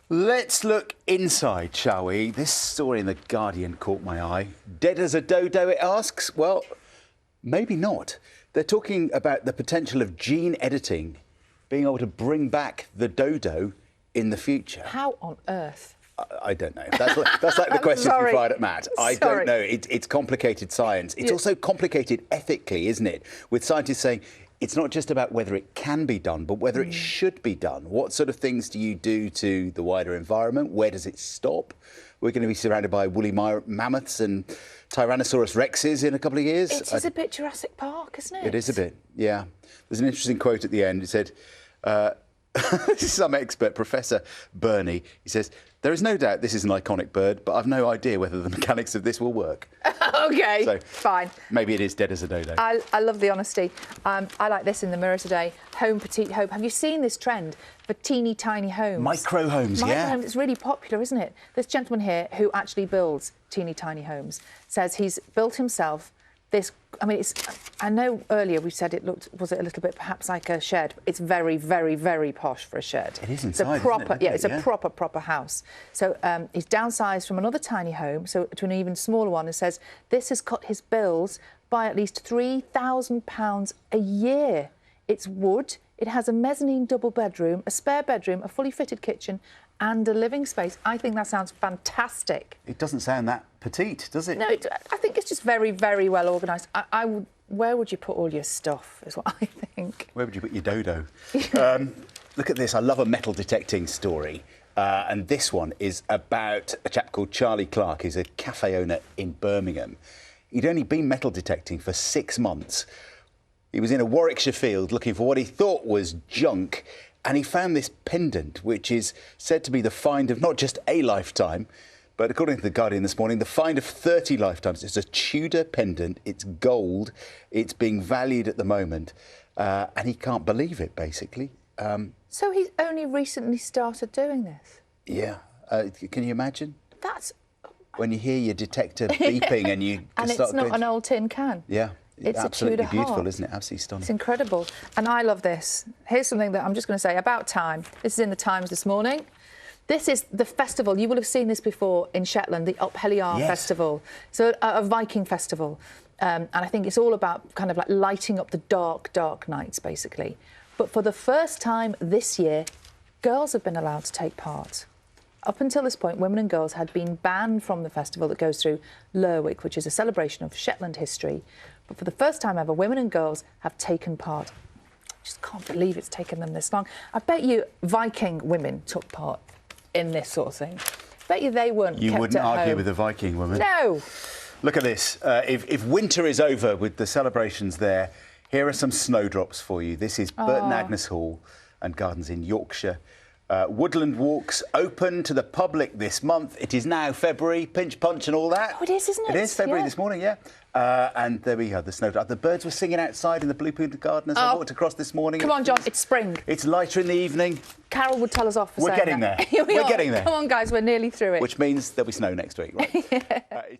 Let's look inside, shall we? This story in The Guardian caught my eye. Dead as a dodo, it asks? Well, maybe not. They're talking about the potential of gene editing being able to bring back the dodo in the future. How on earth? I don't know. That's like the question we fired at Matt. I don't know. It's complicated science. It's also complicated ethically, isn't it? With scientists saying it's not just about whether it can be done, but whether it should be done. What sort of things do you do to the wider environment? Where does it stop? We're going to be surrounded by woolly mammoths and Tyrannosaurus rexes in a couple of years. It is a bit Jurassic Park, isn't it? It is a bit, yeah. There's an interesting quote at the end. It said, this is some expert, Professor Burney. He says, there is no doubt this is an iconic bird, but I've no idea whether the mechanics of this will work. OK, so, fine. Maybe it is dead as a dodo. I love the honesty. I like this in the Mirror today. Home Petite Hope. Have you seen this trend for teeny tiny homes? Micro homes, yeah. Micro homes, it's really popular, isn't it? This gentleman here who actually builds teeny tiny homes says he's built himself this. I mean, I know earlier we said was it a little bit perhaps like a shed? It's very, very, very posh for a shed. It is inside, it's a proper, isn't it? it's a proper house. So he's downsized from another tiny home to an even smaller one, and says this has cut his bills by at least £3,000 a year. It's wood. It has a mezzanine double bedroom, a spare bedroom, a fully fitted kitchen and a living space. I think that sounds fantastic. It doesn't sound that petite, does it? No, I think it's just very, very well organised. Where would you put all your stuff, is what I think. Where would you put your dodo? Look at this. I love a metal detecting story. And this one is about a chap called Charlie Clark. He's a cafe owner in Birmingham. He'd only been metal detecting for 6 months. He was in a Warwickshire field looking for what he thought was junk, and he found this pendant, which is said to be the find of not just a lifetime, but according to The Guardian this morning, the find of 30 lifetimes. It's a Tudor pendant. It's gold. It's being valued at the moment. And he can't believe it, basically. So he's only recently started doing this? Yeah. Can you imagine? That's... When you hear your detector beeping and you and start it's not an old tin can. Yeah. It's absolutely a Tudor beautiful, heart. isn't it? Absolutely stunning. It's incredible. And I love this. Here's something that I'm just going to say about time. This is in the Times this morning. This is the festival. You will have seen this before in Shetland, the Upheliar Festival. So a Viking festival. And I think it's all about kind of like lighting up the dark, dark nights, basically. But for the first time this year, girls have been allowed to take part. Up until this point, women and girls had been banned from the festival that goes through Lerwick, which is a celebration of Shetland history. But for the first time ever, women and girls have taken part. I just can't believe it's taken them this long. I bet you Viking women took part in this sort of thing. I bet you they weren't kept at home. You wouldn't argue with a Viking woman. No. Look at this. If winter is over with the celebrations there, here are some snowdrops for you. This is Burton Agnes Hall and Gardens in Yorkshire. Woodland walks open to the public this month. It is now February, pinch punch and all that. Oh, it is, isn't it? It is February this morning, yeah. And there we go, the snowdrop. The birds were singing outside in the Blue Pointed Garden as I walked across this morning. Come on, John, it's spring. It's lighter in the evening. Carol would tell us off for We're saying getting that. there. We're getting there. Come on, guys, we're nearly through it. Which means there'll be snow next week, right?